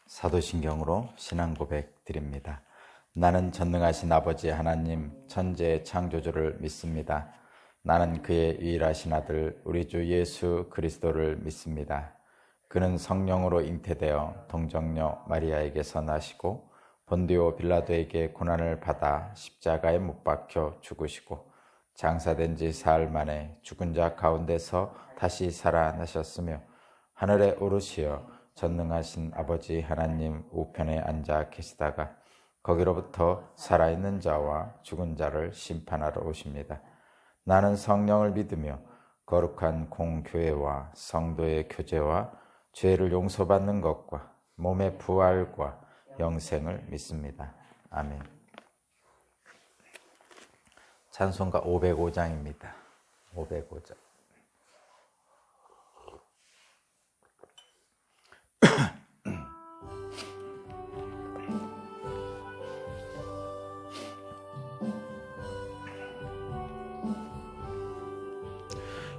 사도신경으로 신앙 고백 드립니다. 나는 전능하신 아버지 하나님 천지의 창조주를 믿습니다. 나는 그의 유일하신 아들 우리 주 예수 그리스도를 믿습니다. 그는 성령으로 잉태되어 동정녀 마리아에게서 나시고 본디오 빌라도에게 고난을 받아 십자가에 못 박혀 죽으시고 장사된 지 사흘 만에 죽은 자 가운데서 다시 살아나셨으며 하늘에 오르시어 전능하신 아버지 하나님 우편에 앉아 계시다가 거기로부터 살아있는 자와 죽은 자를 심판하러 오십니다. 나는 성령을 믿으며 거룩한 공교회와 성도의 교제와 죄를 용서받는 것과 몸의 부활과 영생을 믿습니다. 아멘. 찬송가 505장입니다. 505장.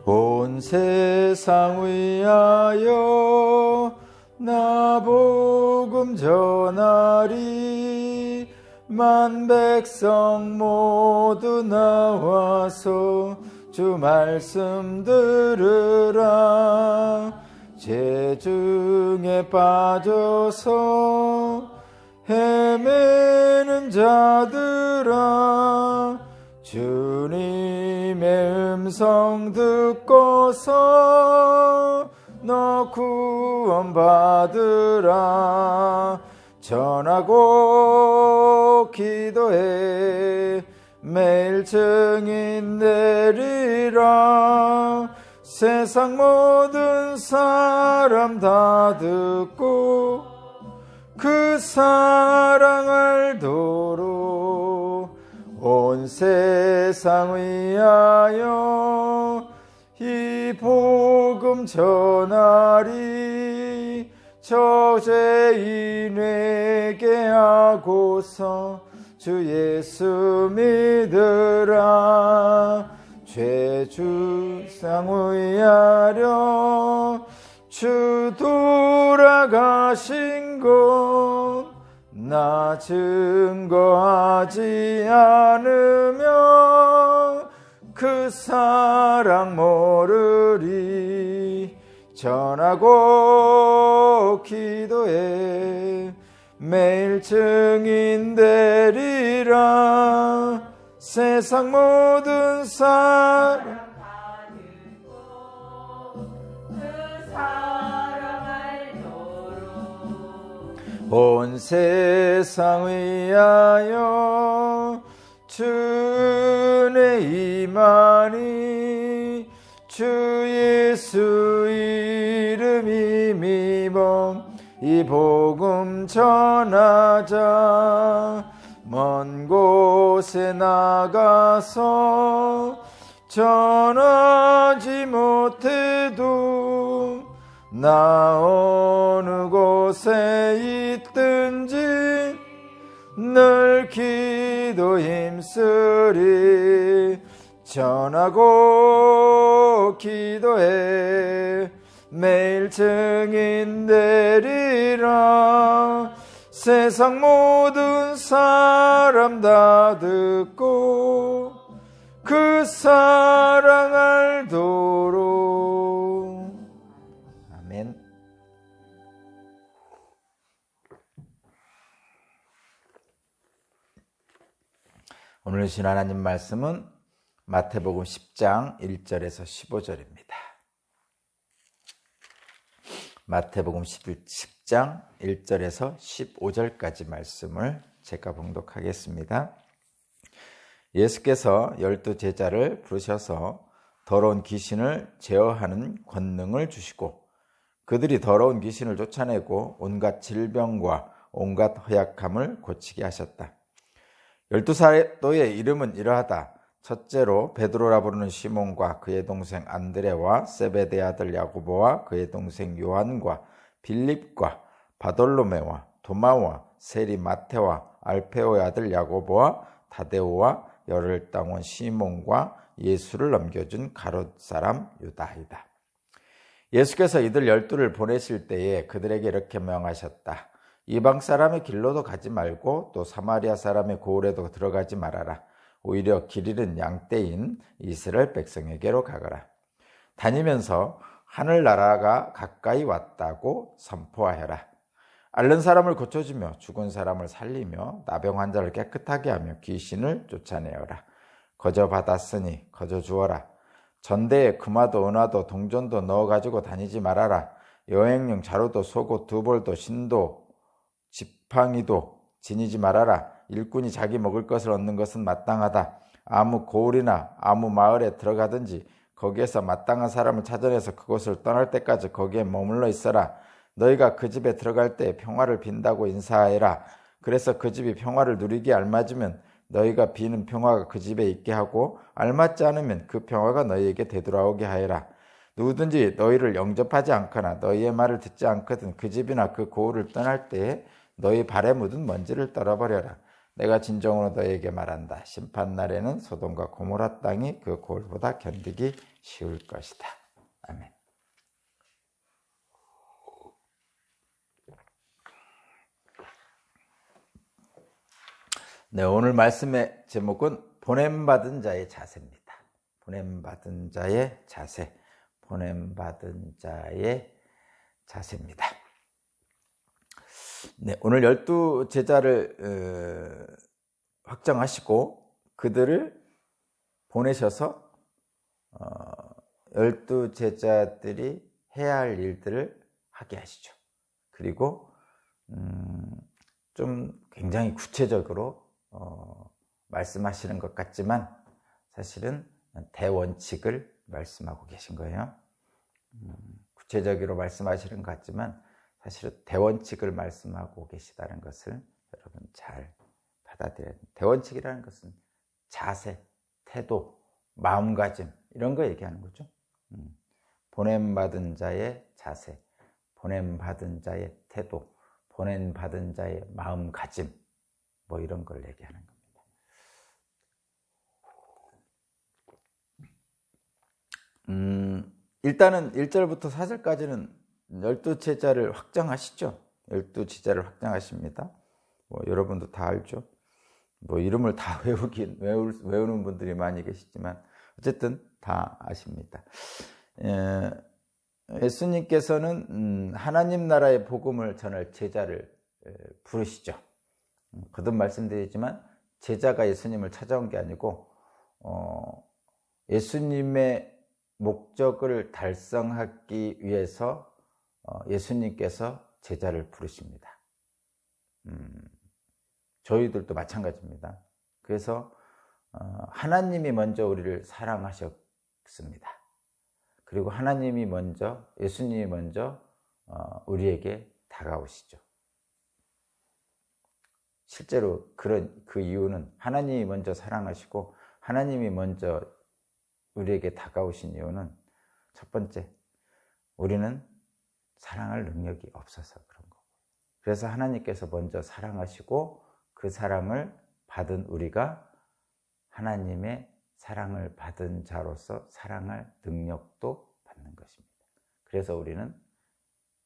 온 세상 위하여 나 복음 전하리. 만 백성 모두 나와서 주 말씀 들으라. 죄 중에 빠져서 헤매는 자들아, 주님의 음성 듣고서 너 구원받으라. 전하고 기도해 매일 증인 되리라. 세상 모든 사람 다 듣고 그 사랑 알도록 온 세상 위하여 이 복음 전하리. 저죄인에게 하고서 주 예수 믿으라. 죄 주상 위하려 주 돌아가신 것 나 증거하지 않으면 그 사랑 모르리. 전하고 기도해 매일 증인 되리라. 세상 모든 사람 온 세상 위하여 주 은혜 임하니. 주 예수 이름 힘입어 이 복음 전하자. 먼 곳에 나가서 전하지 못해도 나 어느 곳에 있든지 늘 기도 힘쓰리. 전하고 기도해 매일 증인 되리라. 세상 모든 사람 다 듣고 그 사랑 알도록. 아멘. 오늘 주신 하나님 말씀은 마태복음 10장 1절에서 15절입니다. 마태복음 10장 1절에서 15절까지 말씀을 제가 봉독하겠습니다. 예수께서 12제자를 부르셔서 더러운 귀신을 제어하는 권능을 주시고 그들이 더러운 귀신을 쫓아내고 온갖 질병과 온갖 허약함을 고치게 하셨다. 12사도의 이름은 이러하다. 첫째로 베드로라 부르는 시몬과 그의 동생 안드레와 세베대 아들 야고보와 그의 동생 요한과 빌립과 바돌로메와 도마와 세리 마테와 알페오의 아들 야고보와 다데오와 열흘 땅원 시몬과 예수를 넘겨준 가롯 사람 유다이다. 예수께서 이들 12를 보내실 때에 그들에게 이렇게 명하셨다. 이방 사람의 길로도 가지 말고 또 사마리아 사람의 고을에도 들어가지 말아라. 오히려 길 잃은 양떼인 이스라엘 백성에게로 가거라. 다니면서 하늘나라가 가까이 왔다고 선포하여라. 앓는 사람을 고쳐주며 죽은 사람을 살리며 나병 환자를 깨끗하게 하며 귀신을 쫓아내어라. 거저 받았으니 거저 주어라. 전대에 금화도 은화도 동전도 넣어가지고 다니지 말아라. 여행용 자루도 속옷 두벌도 신도 지팡이도 지니지 말아라. 일꾼이 자기 먹을 것을 얻는 것은 마땅하다. 아무 고을이나 아무 마을에 들어가든지 거기에서 마땅한 사람을 찾아내서 그곳을 떠날 때까지 거기에 머물러 있어라. 너희가 그 집에 들어갈 때 평화를 빈다고 인사하여라. 그래서 그 집이 평화를 누리기에 알맞으면 너희가 비는 평화가 그 집에 있게 하고 알맞지 않으면 그 평화가 너희에게 되돌아오게 하여라. 누구든지 너희를 영접하지 않거나 너희의 말을 듣지 않거든 그 집이나 그 고을을 떠날 때에 너희 발에 묻은 먼지를 떨어버려라. 내가 진정으로 너희에게 말한다. 심판날에는 소돔과 고모라 땅이 그 고을보다 견디기 쉬울 것이다. 아멘. 네, 오늘 말씀의 제목은 보냄받은 자의 자세입니다. 보냄받은 자의 자세, 보냄받은 자의 자세입니다. 네, 오늘 12 제자를 확정하시고 그들을 보내셔서 12 제자들이 해야 할 일들을 하게 하시죠. 그리고 좀 굉장히 구체적으로 말씀하시는 것 같지만 사실은 대원칙을 말씀하고 계신 거예요. 구체적으로 말씀하시는 것 같지만 사실은 대원칙을 말씀하고 계시다는 것을 여러분 잘 받아들여야 됩니다. 대원칙이라는 것은 자세, 태도, 마음가짐 이런 거 얘기하는 거죠. 보냄받은 자의 자세, 보냄받은 자의 태도, 보냄받은 자의 마음가짐 뭐 이런 걸 얘기하는 겁니다. 일단은 1절부터 4절까지는 12 제자를 확정하시죠. 12 제자를 확정하십니다. 뭐 여러분도 다 알죠. 뭐 이름을 다 외우는 분들이 많이 계시지만 어쨌든 다 아십니다. 예수님께서는 하나님 나라의 복음을 전할 제자를 부르시죠. 거듭 말씀드리지만 제자가 예수님을 찾아온 게 아니고 예수님의 목적을 달성하기 위해서 예수님께서 제자를 부르십니다. 저희들도 마찬가지입니다. 그래서 하나님이 먼저 우리를 사랑하셨습니다. 그리고 하나님이 먼저, 예수님이 먼저 우리에게 다가오시죠. 실제로 그 이유는 하나님이 먼저 사랑하시고 하나님이 먼저 우리에게 다가오신 이유는 첫 번째, 우리는 사랑할 능력이 없어서 그런 거고, 그래서 하나님께서 먼저 사랑하시고 그 사랑을 받은 우리가 하나님의 사랑을 받은 자로서 사랑할 능력도 받는 것입니다. 그래서 우리는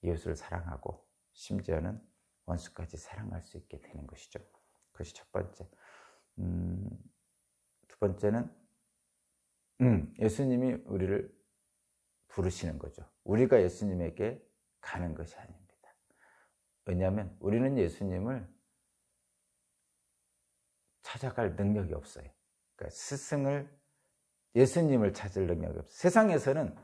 이웃을 사랑하고 심지어는 원수까지 사랑할 수 있게 되는 것이죠. 그것이 첫 번째. 두 번째는 예수님이 우리를 부르시는 거죠. 우리가 예수님에게 가는 것이 아닙니다. 왜냐하면 우리는 예수님을 찾아갈 능력이 없어요. 그러니까 예수님을 찾을 능력이 없어요. 세상에서는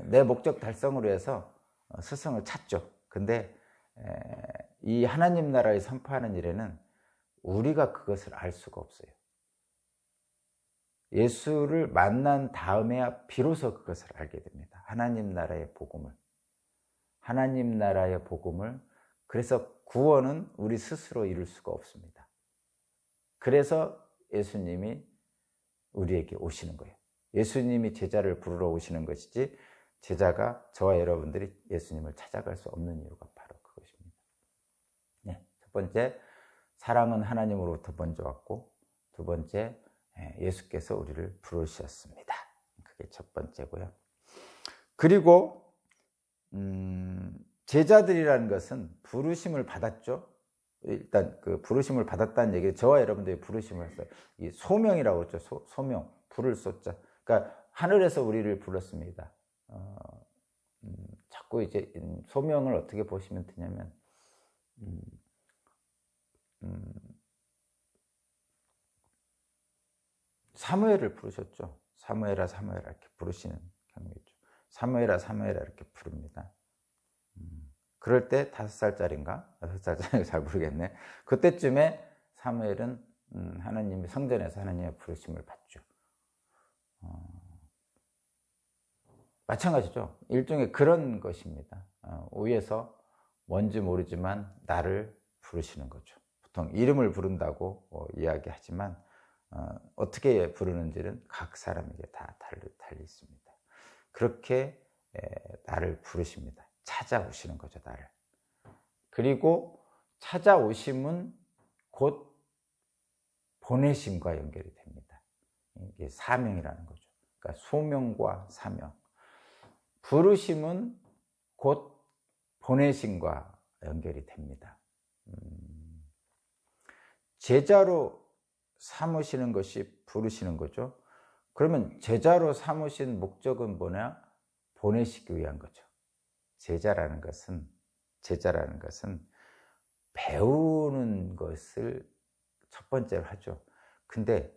내 목적 달성으로 해서 스승을 찾죠. 근데 이 하나님 나라에 선포하는 일에는 우리가 그것을 알 수가 없어요. 예수를 만난 다음에야 비로소 그것을 알게 됩니다. 하나님 나라의 복음을. 하나님 나라의 복음을. 그래서 구원은 우리 스스로 이룰 수가 없습니다. 그래서 예수님이 우리에게 오시는 거예요. 예수님이 제자를 부르러 오시는 것이지 제자가 저와 여러분들이 예수님을 찾아갈 수 없는 이유가 바로 그것입니다. 네, 첫 번째, 사랑은 하나님으로부터 먼저 왔고, 두 번째, 예수께서 우리를 제자들이라는 것은 부르심을 받았죠. 일단 그 부르심을 받았다는 얘기, 저와 여러분들이 부르심을 했어요. 이 소명이라고 그랬죠. 소명, 부를 쏘자. 그러니까 하늘에서 우리를 불렀습니다. 자꾸 이제 소명을 어떻게 보시면 되냐면, 사무엘을 부르셨죠. 사무엘아, 사무엘아 이렇게 부르시는 경우있죠. 사무엘아, 사무엘아 이렇게 부릅니다. 그럴 때 5살짜리인가? 6살짜리인가 잘 모르겠네. 그때쯤에 사무엘은 하나님의 성전에서 하나님의 부르심을 받죠. 마찬가지죠. 일종의 그런 것입니다. 위에서 뭔지 모르지만 나를 부르시는 거죠. 보통 이름을 부른다고 이야기하지만 어떻게 부르는지는 각 사람에게 다 달리 있습니다. 그렇게 나를 부르십니다. 찾아오시는 거죠, 나를. 그리고 찾아오심은 곧 보내심과 연결이 됩니다. 이게 사명이라는 거죠. 그러니까 소명과 사명. 부르심은 곧 보내심과 연결이 됩니다. 제자로 삼으시는 것이 부르시는 거죠. 그러면 제자로 삼으신 목적은 뭐냐? 보내시기 위한 거죠. 제자라는 것은 배우는 것을 첫 번째로 하죠. 근데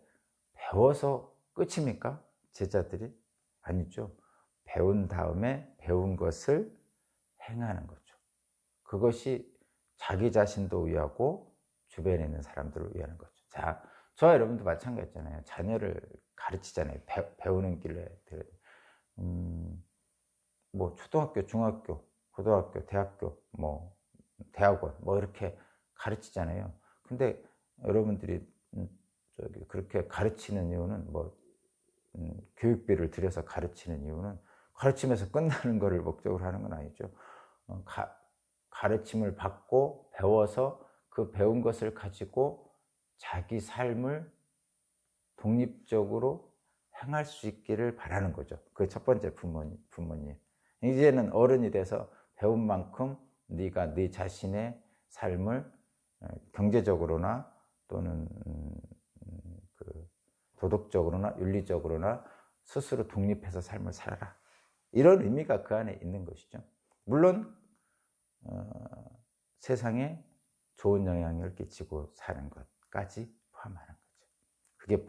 배워서 끝입니까? 제자들이? 아니죠. 배운 다음에 배운 것을 행하는 거죠. 그것이 자기 자신도 위하고 주변에 있는 사람들을 위하는 거죠. 자, 저와 여러분도 마찬가지잖아요. 자녀를 가르치잖아요. 배우는 길에. 뭐 초등학교, 중학교, 고등학교, 대학교, 뭐 대학원 뭐 이렇게 가르치잖아요. 근데 여러분들이 그렇게 가르치는 이유는 뭐 교육비를 들여서 가르치는 이유는 가르치면서 끝나는 것을 목적으로 하는 건 아니죠. 가르침을 받고 배워서 그 배운 것을 가지고 자기 삶을 독립적으로 행할 수 있기를 바라는 거죠. 그게 첫 번째 부모님. 이제는 어른이 돼서 배운 만큼 네가 네 자신의 삶을 경제적으로나 또는 도덕적으로나 윤리적으로나 스스로 독립해서 삶을 살아라. 이런 의미가 그 안에 있는 것이죠. 물론 세상에 좋은 영향을 끼치고 사는 것까지 포함하는 거죠. 그게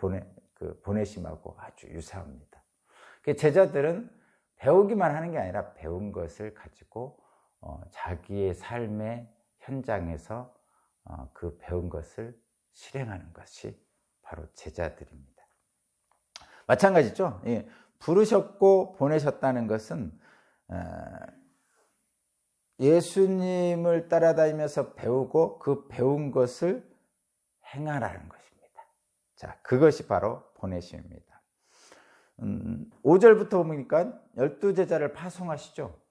보내심하고 아주 유사합니다. 제자들은 배우기만 하는 게 아니라 배운 것을 가지고 자기의 삶의 현장에서 그 배운 것을 실행하는 것이 바로 제자들입니다. 마찬가지죠. 부르셨고 보내셨다는 것은 예수님을 따라다니면서 배우고 그 배운 것을 행하라는 것입니다. 자, 그것이 바로 보내심입니다. 5절부터 보니까 12제자를 파송하시죠.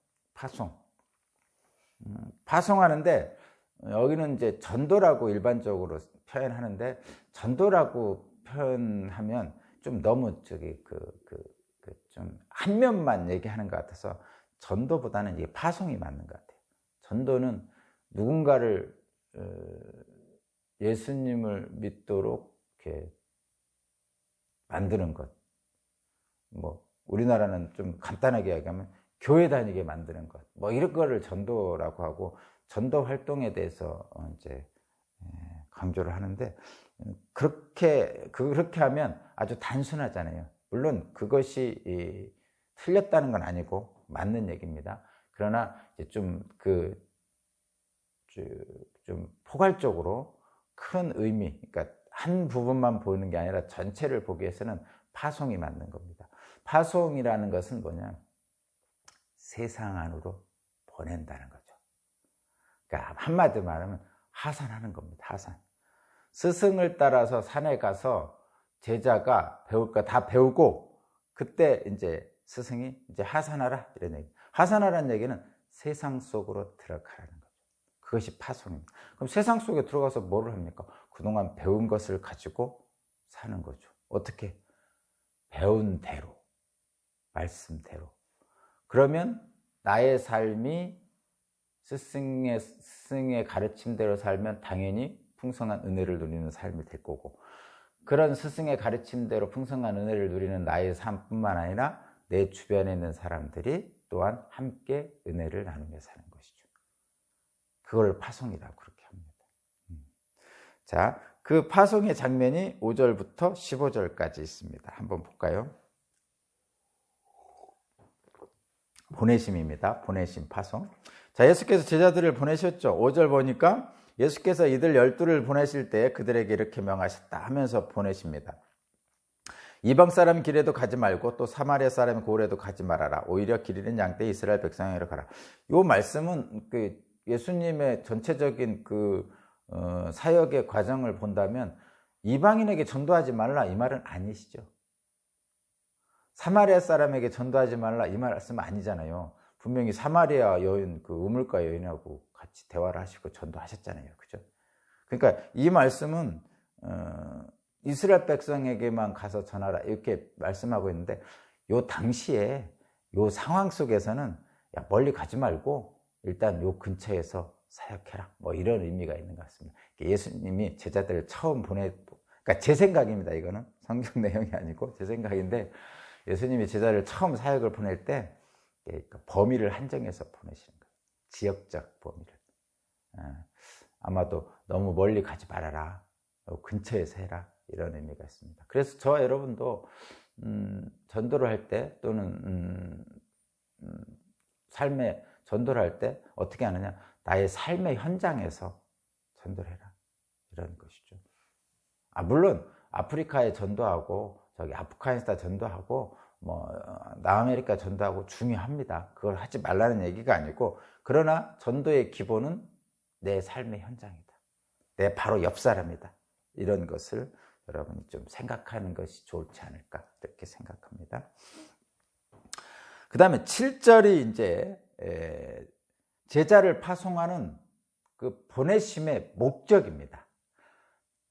파송하는데 여기는 이제 전도라고 일반적으로 표현하는데, 전도라고 표현하면 좀 너무 좀 한 면만 얘기하는 것 같아서 전도보다는 이게 파송이 맞는 것 같아요. 전도는 누군가를 예수님을 믿도록 이렇게 만드는 것. 뭐 우리나라는 좀 간단하게 이야기하면 교회 다니게 만드는 것. 뭐 이런 거를 전도라고 하고, 전도 활동에 대해서 이제 강조를 하는데, 그렇게 하면 아주 단순하잖아요. 물론 그것이 틀렸다는 건 아니고 맞는 얘기입니다. 그러나 이제 좀 포괄적으로 큰 의미, 그러니까 한 부분만 보는 게 아니라 전체를 보기 위해서는 파송이 맞는 겁니다. 파송이라는 것은 뭐냐? 세상 안으로 보낸다는 거죠. 그러니까 한마디로 말하면 하산하는 겁니다. 하산. 스승을 따라서 산에 가서 제자가 배울 거 다 배우고, 그때 이제 스승이 이제 하산하라 이런 얘기. 하산하라는 얘기는 세상 속으로 들어가라는 거죠. 그것이 파송입니다. 그럼 세상 속에 들어가서 뭐를 합니까? 그동안 배운 것을 가지고 사는 거죠. 어떻게? 배운 대로, 말씀대로. 그러면 나의 삶이 스승의 가르침대로 살면 당연히 풍성한 은혜를 누리는 삶이 될 거고, 그런 스승의 가르침대로 풍성한 은혜를 누리는 나의 삶뿐만 아니라 내 주변에 있는 사람들이 또한 함께 은혜를 나누며 사는 것이죠. 그걸 파송이라고 그렇게 합니다. 자, 그 파송의 장면이 5절부터 15절까지 있습니다. 한번 볼까요? 보내심입니다. 보내심, 파송. 자, 예수께서 제자들을 보내셨죠. 5절 보니까 예수께서 이들 12를 보내실 때 그들에게 이렇게 명하셨다 하면서 보내십니다. 이방 사람 길에도 가지 말고 또 사마리아 사람 고을에도 가지 말아라. 오히려 길 잃은 양떼 이스라엘 백성에게로 가라. 이 말씀은 그 예수님의 전체적인 그 사역의 과정을 본다면 이방인에게 전도하지 말라 이 말은 아니시죠. 사마리아 사람에게 전도하지 말라 이 말씀 아니잖아요. 분명히 사마리아 여인, 그 우물가 여인하고 같이 대화를 하시고 전도하셨잖아요. 그죠? 그러니까 이 말씀은 이스라엘 백성에게만 가서 전하라 이렇게 말씀하고 있는데, 요 당시에 요 상황 속에서는 야, 멀리 가지 말고 일단 요 근처에서 사역해라 뭐 이런 의미가 있는 것 같습니다. 예수님이 제자들을 처음 그러니까 제 생각입니다. 이거는 성경 내용이 아니고 제 생각인데, 예수님이 제자를 처음 사역을 보낼 때 범위를 한정해서 보내시는 거예요. 지역적 범위를. 아마도 너무 멀리 가지 말아라, 근처에서 해라 이런 의미가 있습니다. 그래서 저와 여러분도 전도를 할 때 또는 삶에 전도를 할 때 어떻게 하느냐, 나의 삶의 현장에서 전도를 해라 이런 것이죠. 물론 아프리카에 전도하고 저기 아프가니스탄 전도하고 뭐 남아메리카 전도하고 중요합니다. 그걸 하지 말라는 얘기가 아니고, 그러나 전도의 기본은 내 삶의 현장이다, 내 바로 옆 사람이다, 이런 것을 여러분이 좀 생각하는 것이 좋지 않을까 이렇게 생각합니다. 그 다음에 7절이 이제 제자를 파송하는 그 보내심의 목적입니다.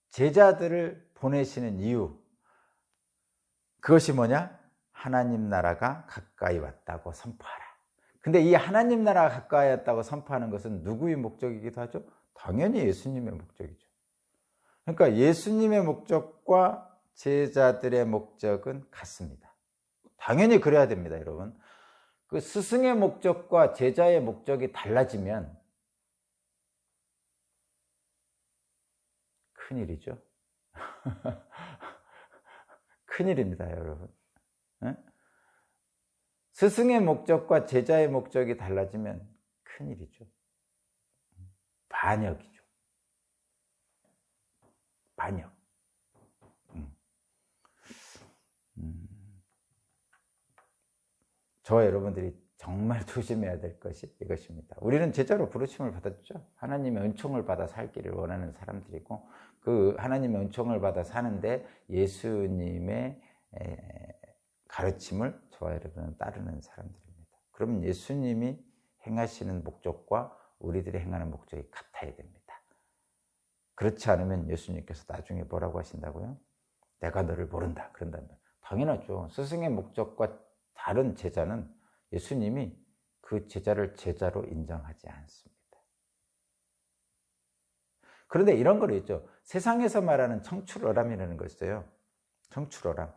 제자들을 보내시는 이유, 그것이 뭐냐? 하나님 나라가 가까이 왔다고 선포하라. 근데 이 하나님 나라가 가까이 왔다고 선포하는 것은 누구의 목적이기도 하죠? 당연히 예수님의 목적이죠. 그러니까 예수님의 목적과 제자들의 목적은 같습니다. 당연히 그래야 됩니다, 여러분. 그 스승의 목적과 제자의 목적이 달라지면 큰일이죠. 큰일입니다, 여러분. 스승의 목적과 제자의 목적이 달라지면 큰일이죠. 반역이죠. 반역. 저와 여러분들이 정말 조심해야 될 것이 이것입니다. 우리는 제자로 부르심을 받았죠. 하나님의 은총을 받아 살기를 원하는 사람들이고, 그 하나님의 은총을 받아 사는데 예수님의 가르침을 저와 여러분은 따르는 사람들입니다. 그러면 예수님이 행하시는 목적과 우리들이 행하는 목적이 같아야 됩니다. 그렇지 않으면 예수님께서 나중에 뭐라고 하신다고요? 내가 너를 모른다 그런다면, 당연하죠. 스승의 목적과 다른 제자는 예수님이 그 제자를 제자로 인정하지 않습니다. 그런데 이런 거 있죠. 세상에서 말하는 청출어람이라는 거 있어요. 청출어람.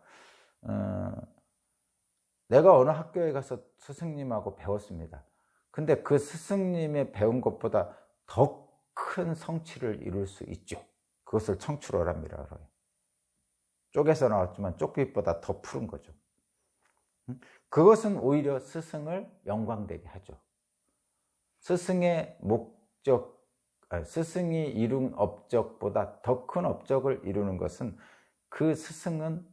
내가 어느 학교에 가서 스승님하고 배웠습니다. 근데 그 스승님의 배운 것보다 더 큰 성취를 이룰 수 있죠. 그것을 청출어람이라고 해요. 쪽에서 나왔지만 쪽빛보다 더 푸른 거죠. 그것은 오히려 스승을 영광되게 하죠. 스승의 목적, 스승이 이룬 업적보다 더 큰 업적을 이루는 것은 그 스승은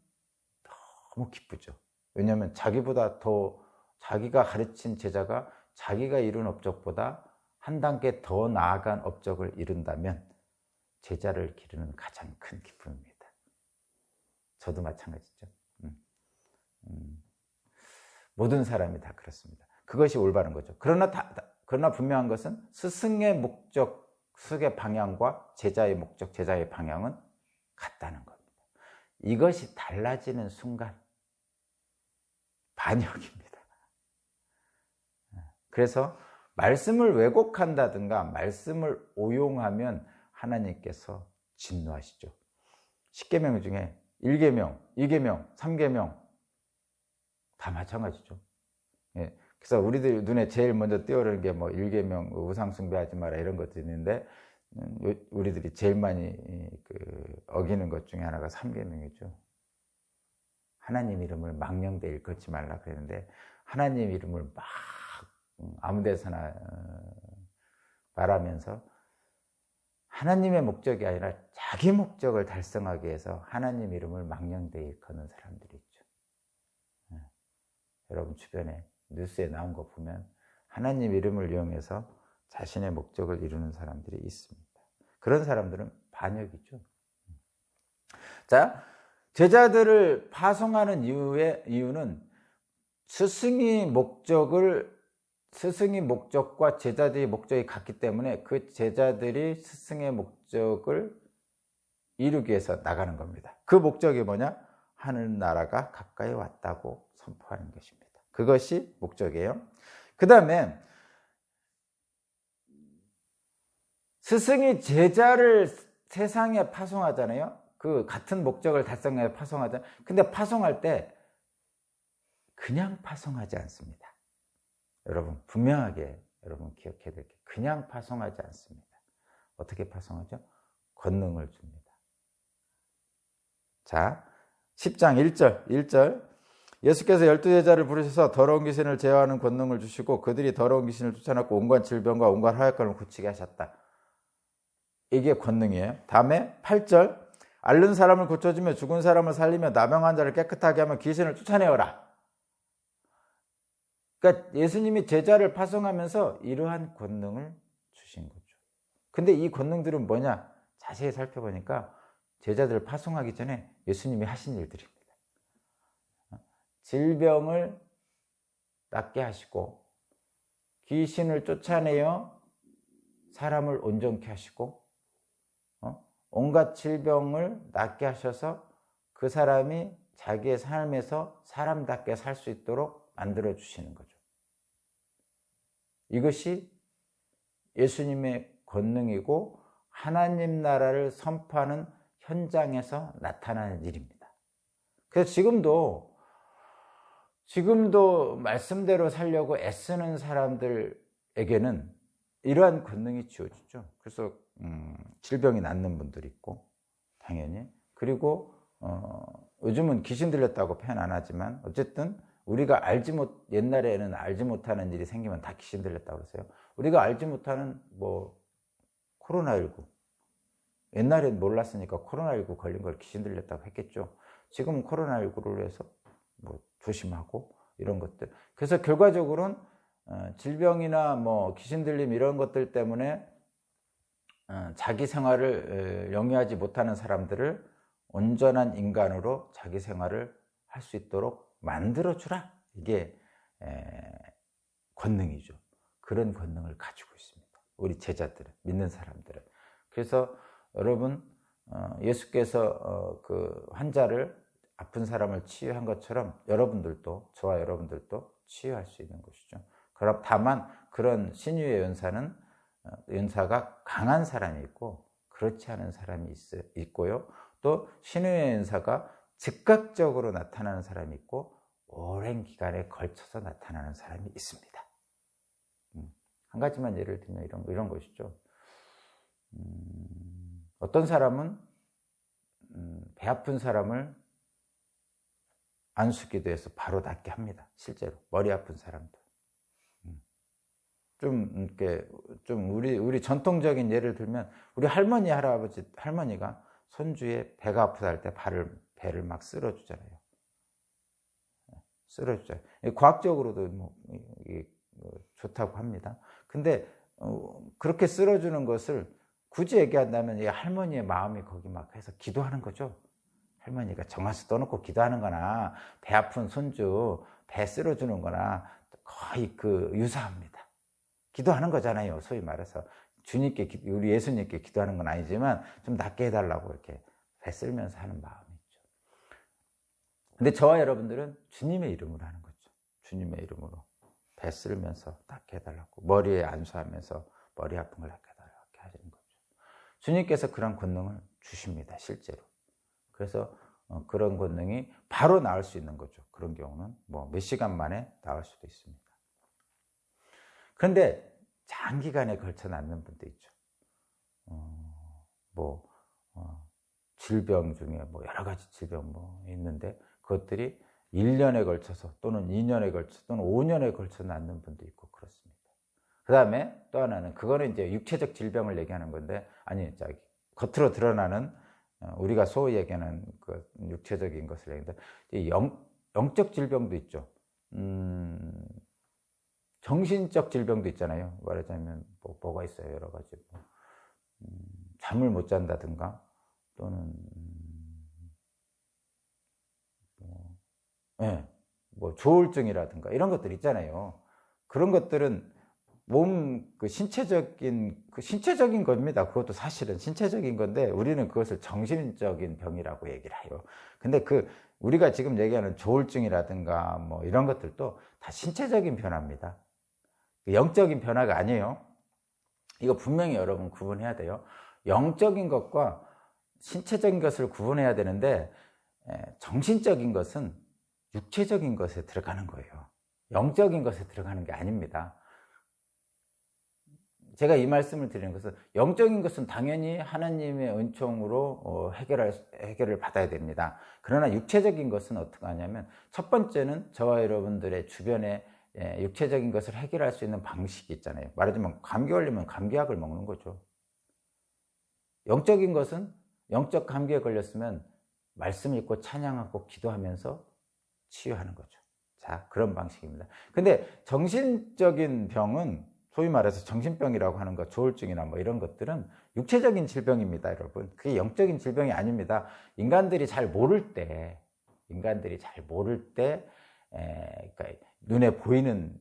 너무 기쁘죠. 왜냐하면 자기보다 더, 자기가 가르친 제자가 자기가 이룬 업적보다 한 단계 더 나아간 업적을 이룬다면 제자를 기르는 가장 큰 기쁨입니다. 저도 마찬가지죠. 모든 사람이 다 그렇습니다. 그것이 올바른 거죠. 그러나 분명한 것은 스승의 목적, 스승의 방향과 제자의 목적, 제자의 방향은 같다는 겁니다. 이것이 달라지는 순간 반역입니다. 그래서 말씀을 왜곡한다든가 말씀을 오용하면 하나님께서 진노하시죠. 10계명 중에 1계명, 2계명, 3계명 다 마찬가지죠. 예. 그래서 우리들 눈에 제일 먼저 띄어오르는 게 뭐 1계명 우상 숭배하지 마라 이런 것들이 있는데 우리들이 제일 많이 어기는 것 중에 하나가 3계명이죠. 하나님 이름을 망령되 일컫지 말라 그랬는데 하나님 이름을 막 아무 데서나 말하면서 하나님의 목적이 아니라 자기 목적을 달성하기 위해서 하나님 이름을 망령되이 일컫는 사람들이 있죠. 여러분 주변에 뉴스에 나온 거 보면 하나님 이름을 이용해서 자신의 목적을 이루는 사람들이 있습니다. 그런 사람들은 반역이죠. 자, 제자들을 파송하는 이유는 스승의 목적과 제자들의 목적이 같기 때문에 그 제자들이 스승의 목적을 이루기 위해서 나가는 겁니다. 그 목적이 뭐냐? 하늘나라가 가까이 왔다고 선포하는 것입니다. 그것이 목적이에요. 그 다음에 스승이 제자를 세상에 파송하잖아요. 그 같은 목적을 달성해 파송하잖아요. 근데 파송할 때 그냥 파송하지 않습니다. 여러분 분명하게 여러분 기억해야 될 게 그냥 파송하지 않습니다. 어떻게 파송하죠? 권능을 줍니다. 자, 10장 1절 예수께서 12제자를 부르셔서 더러운 귀신을 제어하는 권능을 주시고 그들이 더러운 귀신을 쫓아내고 온갖 질병과 온갖 하약감을 고치게 하셨다. 이게 권능이에요. 다음에 8절 앓는 사람을 고쳐주며 죽은 사람을 살리며 나병한 자를 깨끗하게 하며 귀신을 쫓아내어라. 그러니까 예수님이 제자를 파송하면서 이러한 권능을 주신 거죠. 근데 이 권능들은 뭐냐? 자세히 살펴보니까 제자들을 파송하기 전에 예수님이 하신 일들입니다. 질병을 낫게 하시고 귀신을 쫓아내어 사람을 온전케 하시고 온갖 질병을 낫게 하셔서 그 사람이 자기의 삶에서 사람답게 살 수 있도록 만들어 주시는 거죠. 이것이 예수님의 권능이고 하나님 나라를 선포하는 현장에서 나타나는 일입니다. 그래서 지금도 말씀대로 살려고 애쓰는 사람들에게는 이러한 권능이 주어지죠. 그래서 질병이 낫는 분들이 있고 당연히 그리고 요즘은 귀신 들렸다고 표현 안 하지만 어쨌든 우리가 옛날에는 알지 못하는 일이 생기면 다 귀신 들렸다고 그랬어요. 우리가 알지 못하는 코로나19 옛날엔 몰랐으니까 코로나19 걸린 걸 귀신 들렸다고 했겠죠. 지금은 코로나19로 해서 조심하고 이런 것들. 그래서 결과적으로는 질병이나 귀신 들림 이런 것들 때문에 자기 생활을 영위하지 못하는 사람들을 온전한 인간으로 자기 생활을 할 수 있도록 만들어주라. 이게 권능이죠. 그런 권능을 가지고 있습니다. 우리 제자들은, 믿는 사람들은. 그래서 여러분 예수께서 그 환자를 아픈 사람을 치유한 것처럼 여러분들도 저와 여러분들도 치유할 수 있는 것이죠. 그럼 다만 그런 신유의 연사가 강한 사람이 있고 그렇지 않은 사람이 있고요. 또 신유의 연사가 즉각적으로 나타나는 사람이 있고 오랜 기간에 걸쳐서 나타나는 사람이 있습니다. 한 가지만 예를 들면 이런 것이죠. 어떤 사람은 배 아픈 사람을 안수기도해서 바로 낫게 합니다. 실제로 머리 아픈 사람도. 우리 전통적인 예를 들면 우리 할머니가 손주에 배가 아프다 할 때 배를 막 쓸어주잖아요. 쓸어주잖아요. 과학적으로도 좋다고 합니다. 근데 그렇게 쓸어주는 것을 굳이 얘기한다면 이 할머니의 마음이 거기 막 해서 기도하는 거죠. 할머니가 정화수 떠놓고 기도하는 거나 배 아픈 손주 배 쓸어주는 거나 거의 유사합니다. 기도하는 거잖아요. 소위 말해서 우리 예수님께 기도하는 건 아니지만 좀 낫게 해달라고 이렇게 배 쓸면서 하는 마음이 있죠. 근데 저와 여러분들은 주님의 이름으로 하는 거죠. 주님의 이름으로 배 쓸면서 닦게 해달라고, 머리에 안수하면서 머리 아픈 걸 닦게 해달라고 하시는 거죠. 주님께서 그런 권능을 주십니다, 실제로. 그래서 그런 권능이 바로 나을 수 있는 거죠. 그런 경우는 뭐 몇 시간 만에 나을 수도 있습니다. 그런데 장기간에 걸쳐 낫는 분도 있죠. 질병 중에 뭐 여러 가지 질병 뭐 있는데 그것들이 1년에 걸쳐서 또는 2년에 걸쳐서 또는 5년에 걸쳐 낫는 분도 있고 그렇습니다. 그 다음에 또 하나는, 그거는 이제 육체적 질병을 얘기하는 건데, 아니, 겉으로 드러나는, 우리가 소위 얘기하는 그 육체적인 것을 얘기하는데, 영적 질병도 있죠. 정신적 질병도 있잖아요. 말하자면 뭐가 있어요, 여러 가지. 잠을 못 잔다든가, 또는 조울증이라든가 이런 것들 있잖아요. 그런 것들은 몸 신체적인 겁니다. 그것도 사실은 신체적인 건데 우리는 그것을 정신적인 병이라고 얘기를 해요. 근데 우리가 지금 얘기하는 조울증이라든가 뭐 이런 것들도 다 신체적인 변화입니다. 영적인 변화가 아니에요. 이거 분명히 여러분 구분해야 돼요. 영적인 것과 신체적인 것을 구분해야 되는데, 정신적인 것은 육체적인 것에 들어가는 거예요. 영적인 것에 들어가는 게 아닙니다. 제가 이 말씀을 드리는 것은, 영적인 것은 당연히 하나님의 은총으로 해결을 받아야 됩니다. 그러나 육체적인 것은 어떻게 하냐면, 첫 번째는 저와 여러분들의 주변에 육체적인 것을 해결할 수 있는 방식이 있잖아요. 말하자면 감기 걸리면 감기약을 먹는 거죠. 영적인 것은, 영적 감기에 걸렸으면 말씀 읽고 찬양하고 기도하면서 치유하는 거죠. 자, 그런 방식입니다. 근데 정신적인 병은, 소위 말해서 정신병이라고 하는 것, 조울증이나 뭐 이런 것들은 육체적인 질병입니다, 여러분. 그게 영적인 질병이 아닙니다. 인간들이 잘 모를 때, 그러니까 눈에 보이는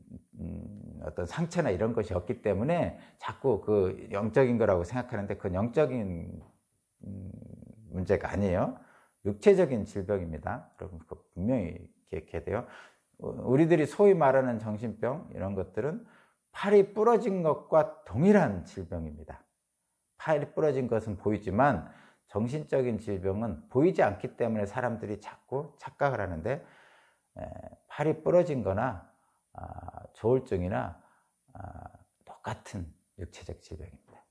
어떤 상처나 이런 것이 없기 때문에 자꾸 그 영적인 거라고 생각하는데, 그건 영적인 문제가 아니에요. 육체적인 질병입니다. 여러분, 그거 분명히 기억해야 돼요. 우리들이 소위 말하는 정신병, 이런 것들은 팔이 부러진 것과 동일한 질병입니다. 팔이 부러진 것은 보이지만 정신적인 질병은 보이지 않기 때문에 사람들이 자꾸 착각을 하는데, 팔이 부러진 거나 조울증이나 똑같은 육체적 질병입니다.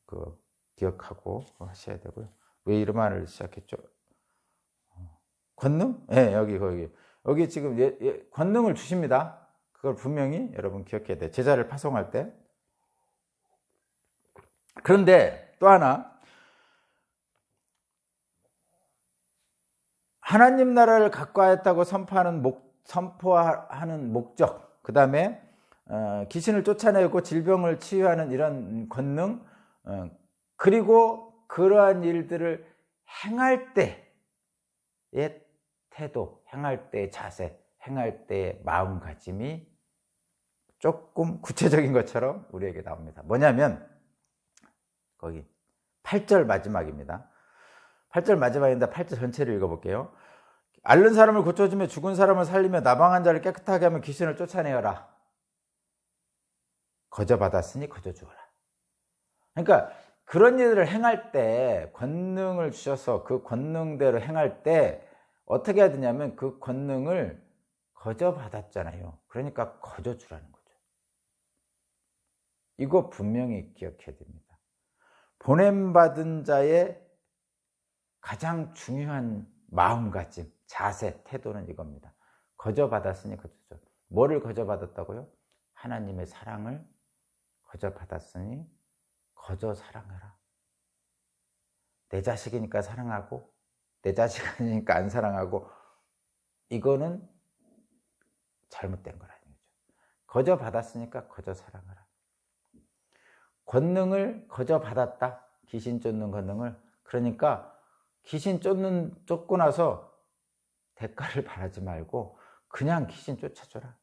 그거 기억하고 하셔야 되고요. 왜 이런 말을 시작했죠? 권능? 네, 여기 지금 권능을 주십니다. 그걸 분명히 여러분 기억해야 돼요. 제자를 파송할 때. 그런데 또 하나, 하나님 나라를 갖고하였다고 선포하는 목적, 그 다음에 귀신을 쫓아내고 질병을 치유하는 이런 권능, 그리고 그러한 일들을 행할 때의 태도, 행할 때의 자세, 행할 때의 마음가짐이 조금 구체적인 것처럼 우리에게 나옵니다. 뭐냐면 거기 8절 마지막입니다. 8절 마지막인데 8절 전체를 읽어볼게요. 앓는 사람을 고쳐주며 죽은 사람을 살리며 나방한 자를 깨끗하게 하며 귀신을 쫓아내어라. 거저받았으니 거저주어라. 그러니까 그런 일을 행할 때, 권능을 주셔서 그 권능대로 행할 때 어떻게 해야 되냐면 그 권능을 거저받았잖아요. 그러니까 거저주라는 거죠. 이거 분명히 기억해야 됩니다. 보냄받은 자의 가장 중요한 마음가짐, 자세, 태도는 이겁니다. 거저받았으니 거저줘. 뭐를 거저받았다고요? 하나님의 사랑을 거저받았으니 거저 사랑하라. 내 자식이니까 사랑하고 내 자식 아니니까 안 사랑하고, 이거는 잘못된 거라는 거죠. 거저 받았으니까 거저 사랑하라. 권능을 거저 받았다. 귀신 쫓는 권능을. 그러니까 귀신 쫓고 나서 대가를 바라지 말고 그냥 귀신 쫓아줘라.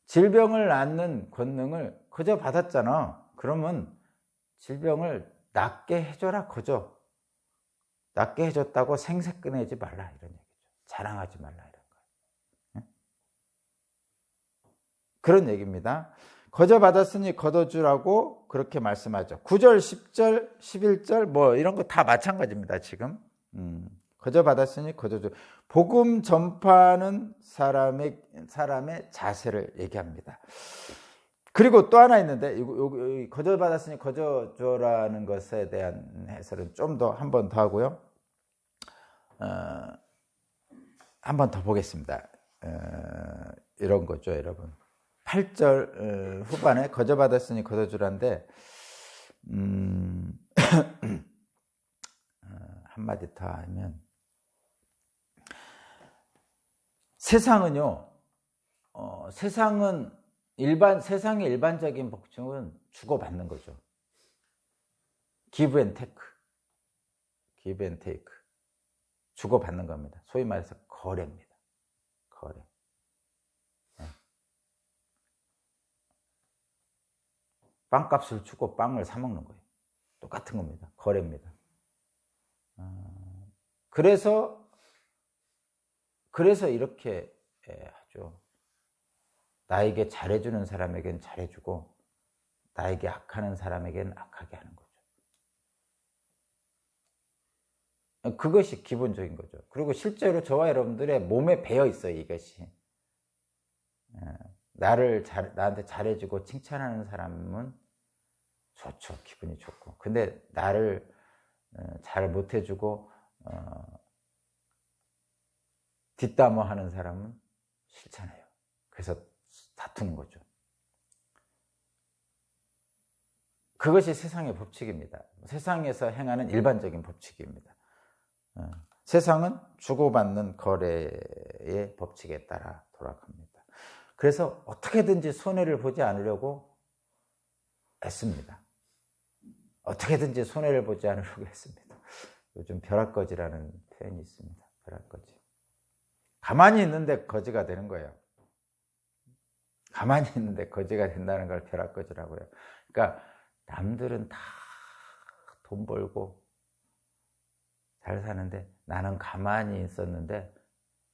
질병을 낫는 권능을 거저 받았잖아. 그러면 질병을 낫게 해줘라. 거저 낫게 해줬다고 생색 꺼내지 말라, 이런 얘기죠. 자랑하지 말라, 이런 거예요. 그런 얘기입니다. 거저 받았으니 거둬주라고 그렇게 말씀하죠. 9절, 10절, 11절 뭐 이런 거 다 마찬가지입니다. 지금 거저 받았으니 거둬주. 복음 전파하는 사람의 자세를 얘기합니다. 그리고 또 하나 있는데 거저 받았으니 거저 줘라는 것에 대한 해설은 좀 더 한 번 더 하고요. 한 번 더 보겠습니다. 이런 거죠, 여러분. 8절 후반에 거저 받았으니 거저 주란데 한마디 더 하면 세상은요, 세상의 일반적인 복종은 주고받는 거죠. give and take. 주고받는 겁니다. 소위 말해서 거래입니다. 거래. 네. 빵값을 주고 빵을 사 먹는 거예요. 똑같은 겁니다. 거래입니다. 그래서 이렇게 하죠. 나에게 잘해주는 사람에겐 잘해주고 나에게 악하는 사람에겐 악하게 하는 거죠. 그것이 기본적인 거죠. 그리고 실제로 저와 여러분들의 몸에 배어 있어요, 이것이. 나한테 잘해주고 칭찬하는 사람은 좋죠. 기분이 좋고. 근데 나를 잘 못해주고 뒷담화하는 사람은 싫잖아요. 그래서 다투는 거죠. 그것이 세상의 법칙입니다. 세상에서 행하는 일반적인 법칙입니다. 세상은 주고받는 거래의 법칙에 따라 돌아갑니다. 그래서 어떻게든지 손해를 보지 않으려고 애씁니다. 어떻게든지 손해를 보지 않으려고 했습니다. 요즘 벼락거지라는 표현이 있습니다. 벼락거지. 가만히 있는데 거지가 되는 거예요. 가만히 있는데 거지가 된다는 걸 벼락거지라고 해요. 그러니까 남들은 다 돈 벌고 잘 사는데 나는 가만히 있었는데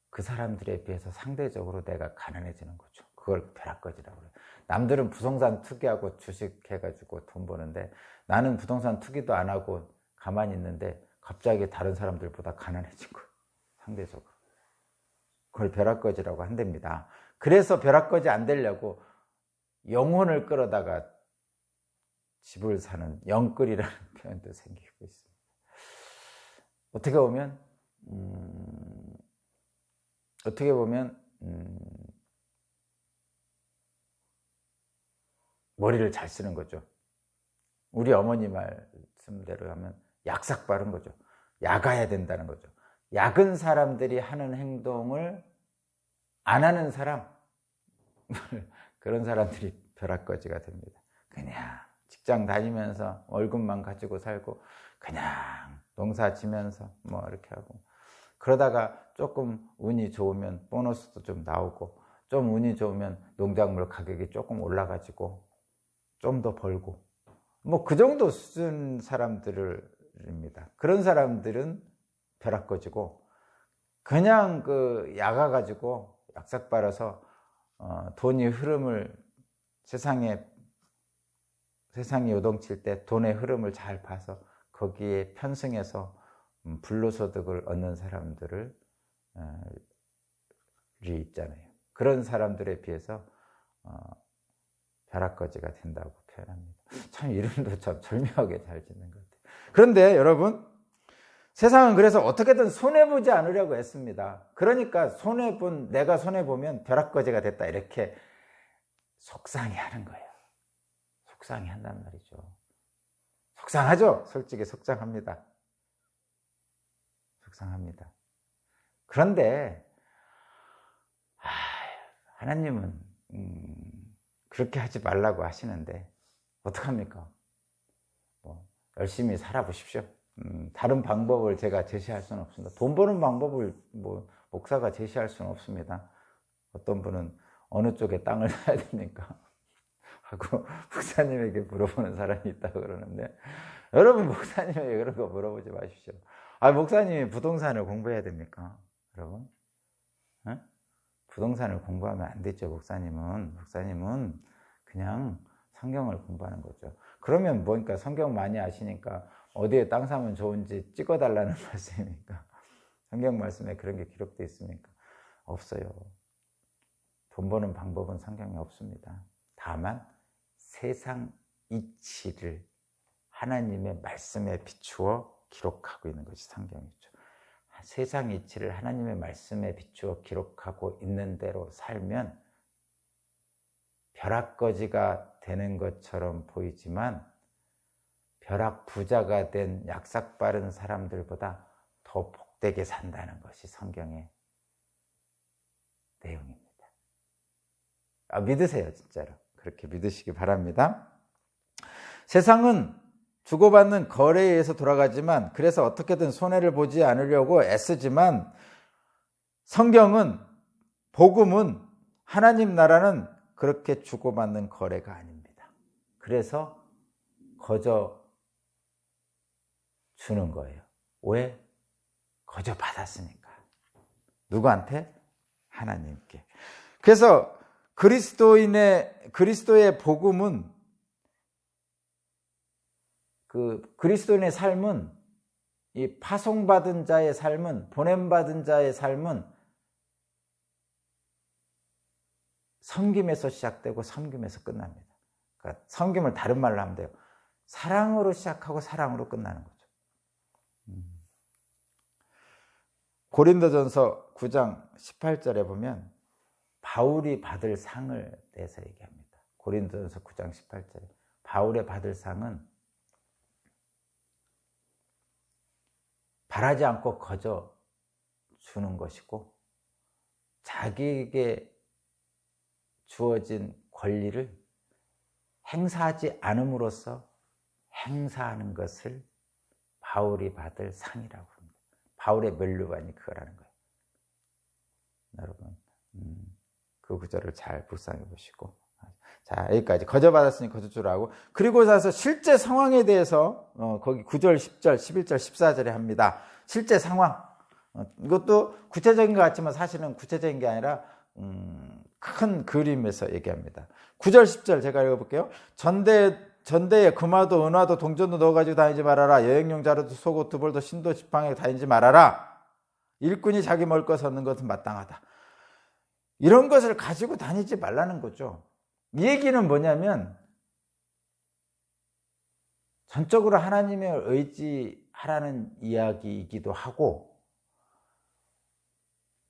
그 사람들에 비해서 상대적으로 내가 가난해지는 거죠. 그걸 벼락거지라고 해요. 남들은 부동산 투기하고 주식해가지고 돈 버는데 나는 부동산 투기도 안 하고 가만히 있는데 갑자기 다른 사람들보다 가난해진 거예요. 상대적으로. 그걸 벼락거지라고 한답니다. 그래서 벼락거지 안 되려고 영혼을 끌어다가 집을 사는 영끌이라는 표현도 생기고 있습니다. 어떻게 보면 머리를 잘 쓰는 거죠. 우리 어머니 말씀대로 하면 약삭 빠른 거죠. 야가야 된다는 거죠. 약은 사람들이 하는 행동을 안 하는 사람, 그런 사람들이 벼락거지가 됩니다. 그냥 직장 다니면서 월급만 가지고 살고 그냥 농사 지면서 뭐 이렇게 하고 그러다가 조금 운이 좋으면 보너스도 좀 나오고 좀 운이 좋으면 농작물 가격이 조금 올라가지고 좀 더 벌고 뭐 그 정도 수준 사람들입니다. 그런 사람들은 벼락거지고 그냥 그 야가 가지고 약삭 빨아서 돈이 흐름을 세상이 요동칠 때 돈의 흐름을 잘 봐서 거기에 편승해서 불로소득을 얻는 사람들이 있잖아요. 그런 사람들에 비해서 벼락거지가 된다고 표현합니다. 참 이름도 참 절묘하게 잘 짓는 것 같아요. 그런데 여러분, 세상은 그래서 어떻게든 손해보지 않으려고 했습니다. 그러니까 내가 손해보면 벼락거지가 됐다 이렇게 속상해하는 거예요. 속상해한단 말이죠. 속상하죠? 솔직히 속상합니다. 속상합니다. 그런데 하나님은 그렇게 하지 말라고 하시는데 어떡합니까? 열심히 살아보십시오. 다른 방법을 제가 제시할 수는 없습니다. 돈 버는 방법을 목사가 제시할 수는 없습니다. 어떤 분은 어느 쪽에 땅을 사야 됩니까? 하고 목사님에게 물어보는 사람이 있다고 그러는데 여러분 목사님에게 그런 거 물어보지 마십시오. 목사님이 부동산을 공부해야 됩니까? 여러분? 부동산을 공부하면 안 되죠. 목사님은 그냥 성경을 공부하는 거죠. 그러면 뭐니까 성경 많이 아시니까 어디에 땅 사면 좋은지 찍어달라는 말씀입니까? 성경 말씀에 그런 게 기록되어 있습니까? 없어요. 돈 버는 방법은 성경에 없습니다. 다만 세상 이치를 하나님의 말씀에 비추어 기록하고 있는 것이 성경이죠. 세상 이치를 하나님의 말씀에 비추어 기록하고 있는 대로 살면 벼락거지가 되는 것처럼 보이지만 벼락 부자가 된 약삭 빠른 사람들보다 더 복되게 산다는 것이 성경의 내용입니다. 믿으세요, 진짜로. 그렇게 믿으시기 바랍니다. 세상은 주고받는 거래에 의해서 돌아가지만, 그래서 어떻게든 손해를 보지 않으려고 애쓰지만, 성경은, 복음은, 하나님 나라는 그렇게 주고받는 거래가 아닙니다. 그래서 거저 주는 거예요. 왜? 거저 받았으니까. 누구한테? 하나님께. 그래서 그리스도의 복음은, 그리스도인의 삶은, 이 파송받은 자의 삶은, 보냄받은 자의 삶은 섬김에서 시작되고 섬김에서 끝납니다. 그러니까 섬김을 다른 말로 하면 돼요. 사랑으로 시작하고 사랑으로 끝나는 거죠. 고린도전서 9장 18절에 보면 바울이 받을 상을 내서 얘기합니다. 고린도전서 9장 18절에 바울의 받을 상은 바라지 않고 거저 주는 것이고, 자기에게 주어진 권리를 행사하지 않음으로써 행사하는 것을 바울이 받을 상이라고 합니다. 바울의 면류관이 그거라는 거예요. 여러분, 그 구절을 잘 묵상해 보시고, 자, 여기까지 거저 받았으니 거저 주라고. 그리고 나서 실제 상황에 대해서 거기 9절, 10절, 11절, 14절에 합니다. 실제 상황. 이것도 구체적인 것 같지만 사실은 구체적인 게 아니라 큰 그림에서 얘기합니다. 9절, 10절 제가 읽어볼게요. 전대에 금화도 은화도 동전도 넣어가지고 다니지 말아라. 여행용 자루도 속옷 두벌도 신도 지팡이 다니지 말아라. 일꾼이 자기 먹을 것 얻는 것은 마땅하다. 이런 것을 가지고 다니지 말라는 거죠. 이 얘기는 뭐냐면 전적으로 하나님을 의지하라는 이야기이기도 하고,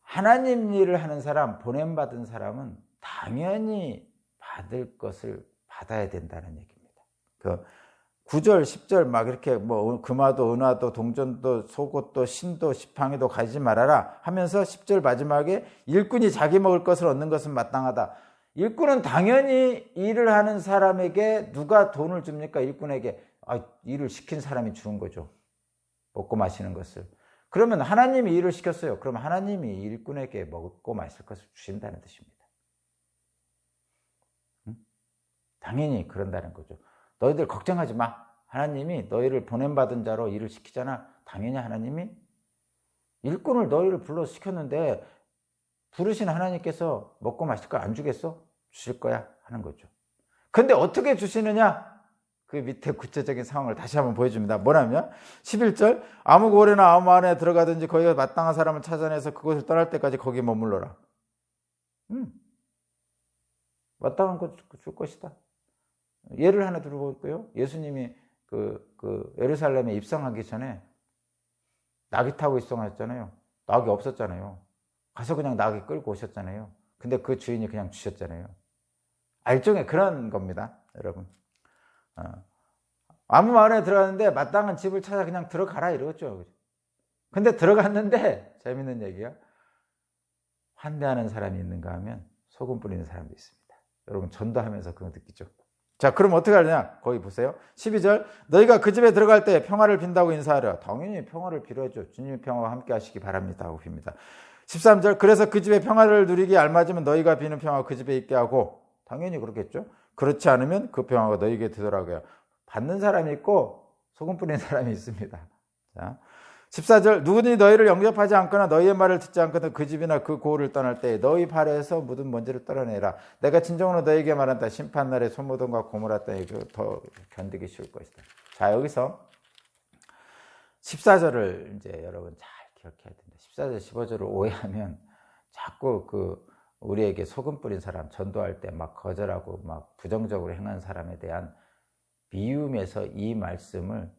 하나님 일을 하는 사람, 보냄받은 사람은 당연히 받을 것을 받아야 된다는 얘기입니다. 그 9절, 10절 막 이렇게 뭐 금화도 은화도 동전도 속옷도 신도 지팡이도 가지지 말아라 하면서 10절 마지막에 일꾼이 자기 먹을 것을 얻는 것은 마땅하다. 일꾼은 당연히 일을 하는 사람에게 누가 돈을 줍니까? 일꾼에게. 일을 시킨 사람이 주는 거죠. 먹고 마시는 것을. 그러면 하나님이 일을 시켰어요. 그럼 하나님이 일꾼에게 먹고 마실 것을 주신다는 뜻입니다. 당연히 그런다는 거죠. 너희들 걱정하지 마. 하나님이 너희를 보냄받은 자로 일을 시키잖아. 당연히 하나님이 일꾼을 너희를 불러 시켰는데 부르신 하나님께서 먹고 마실 거 안 주겠어? 주실 거야 하는 거죠. 근데 어떻게 주시느냐? 그 밑에 구체적인 상황을 다시 한번 보여줍니다. 뭐냐면 11절 아무 고래나 아무 안에 들어가든지 거기가 마땅한 사람을 찾아내서 그곳을 떠날 때까지 거기 머물러라. 마땅한 것 줄 것이다. 예를 하나 들어볼까요? 예수님이 그 예루살렘에 입성하기 전에 나귀 타고 입성하셨잖아요. 나귀 없었잖아요. 가서 그냥 나귀 끌고 오셨잖아요. 근데 그 주인이 그냥 주셨잖아요. 일종의 그런 겁니다, 여러분. 아무 마을에 들어갔는데 마땅한 집을 찾아 그냥 들어가라 이러죠. 근데 들어갔는데 재밌는 얘기야. 환대하는 사람이 있는가 하면 소금 뿌리는 사람도 있습니다. 여러분 전도하면서 그거 느끼죠. 자, 그럼 어떻게 하느냐? 거기 보세요. 12절 너희가 그 집에 들어갈 때 평화를 빈다고 인사하려. 당연히 평화를 빌어야죠. 주님의 평화와 함께 하시기 바랍니다 하고 빕니다. 13절 그래서 그 집에 평화를 누리기에 알맞으면 너희가 비는 평화가 그 집에 있게 하고. 당연히 그렇겠죠. 그렇지 않으면 그 평화가 너희에게 되더라고요. 받는 사람이 있고 소금 뿌리는 사람이 있습니다. 자, 14절 누구든지 너희를 영접하지 않거나 너희의 말을 듣지 않거나 그 집이나 그 고을을 떠날 때 너희 발에서 묻은 먼지를 떨어내라. 내가 진정으로 너희에게 말한다. 심판날에 소모돈과 고모라 땅이 더 견디기 쉬울 것이다. 자, 여기서 14절을 이제 여러분 잘 기억해야 된다. 14절 15절을 오해하면 자꾸 우리에게 소금 뿌린 사람, 전도할 때 막 거절하고 막 부정적으로 행하는 사람에 대한 미움에서 이 말씀을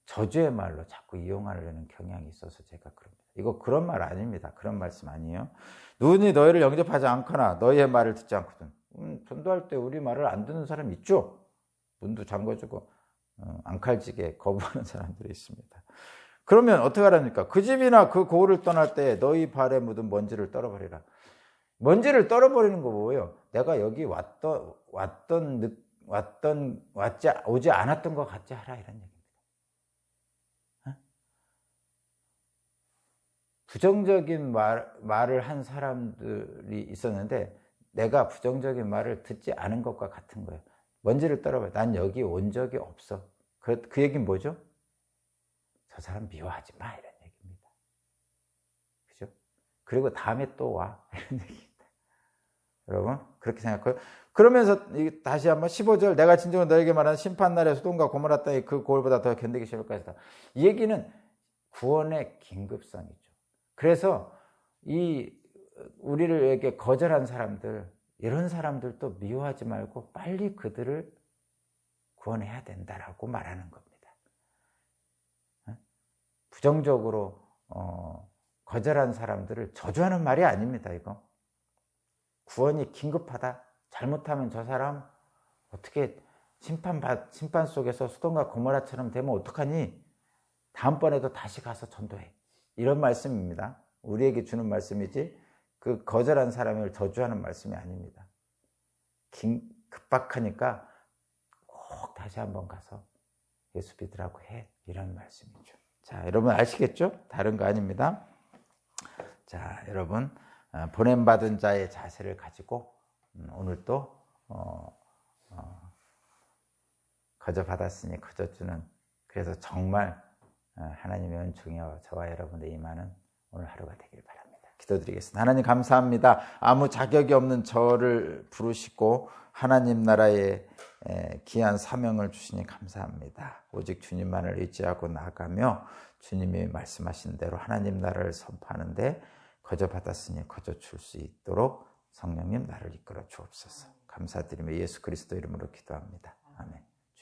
저주의 말로 자꾸 이용하려는 경향이 있어서 제가 그럽니다. 이거 그런 말 아닙니다. 그런 말씀 아니에요. 누구니 너희를 영접하지 않거나 너희의 말을 듣지 않거든. 전도할 때 우리 말을 안 듣는 사람 있죠. 문도 잠궈주고 앙칼지게 거부하는 사람들이 있습니다. 그러면 어떻게 하랍니까? 그 집이나 그 고을을 떠날 때 너희 발에 묻은 먼지를 떨어버리라. 먼지를 떨어버리는 거 뭐예요? 내가 여기 오지 않았던 것 같지 하라 이런 얘기입니다. 부정적인 말을 한 사람들이 있었는데 내가 부정적인 말을 듣지 않은 것과 같은 거예요. 먼지를 떨어버려. 난 여기 온 적이 없어. 그 얘기는 뭐죠? 저 사람 미워하지 마 이런 얘기입니다. 그죠? 그리고 다음에 또 와 이런 얘기입니다. 여러분 그렇게 생각해요. 그러면서 다시 한번 15절 내가 진정으로 너에게 말하는 심판날에 소돔과 고모라 땅이 그 고을보다 더 견디기 쉬울 것이다. 이 얘기는 구원의 긴급성이죠. 그래서 우리에게 거절한 사람들, 이런 사람들도 미워하지 말고 빨리 그들을 구원해야 된다라고 말하는 겁니다. 부정적으로 거절한 사람들을 저주하는 말이 아닙니다. 이거 구원이 긴급하다. 잘못하면 저 사람 어떻게 심판 속에서 소돔과 고모라처럼 되면 어떡하니? 다음번에도 다시 가서 전도해. 이런 말씀입니다. 우리에게 주는 말씀이지 그 거절한 사람을 저주하는 말씀이 아닙니다. 급박하니까 꼭 다시 한번 가서 예수 믿으라고 해. 이런 말씀이죠. 자, 여러분 아시겠죠? 다른 거 아닙니다. 자, 여러분 보냄받은 자의 자세를 가지고 오늘 또 거저 받았으니 거저 주는, 그래서 정말 하나님의 은총이 저와 여러분의 임하는 오늘 하루가 되길 바랍니다. 기도드리겠습니다. 하나님 감사합니다. 아무 자격이 없는 저를 부르시고 하나님 나라의 귀한 사명을 주시니 감사합니다. 오직 주님만을 의지하고 나가며 주님이 말씀하신 대로 하나님 나라를 선포하는데 거저 받았으니 거저 줄 수 있도록 성령님 나를 이끌어 주옵소서. 감사드리며 예수 그리스도 이름으로 기도합니다. 아멘.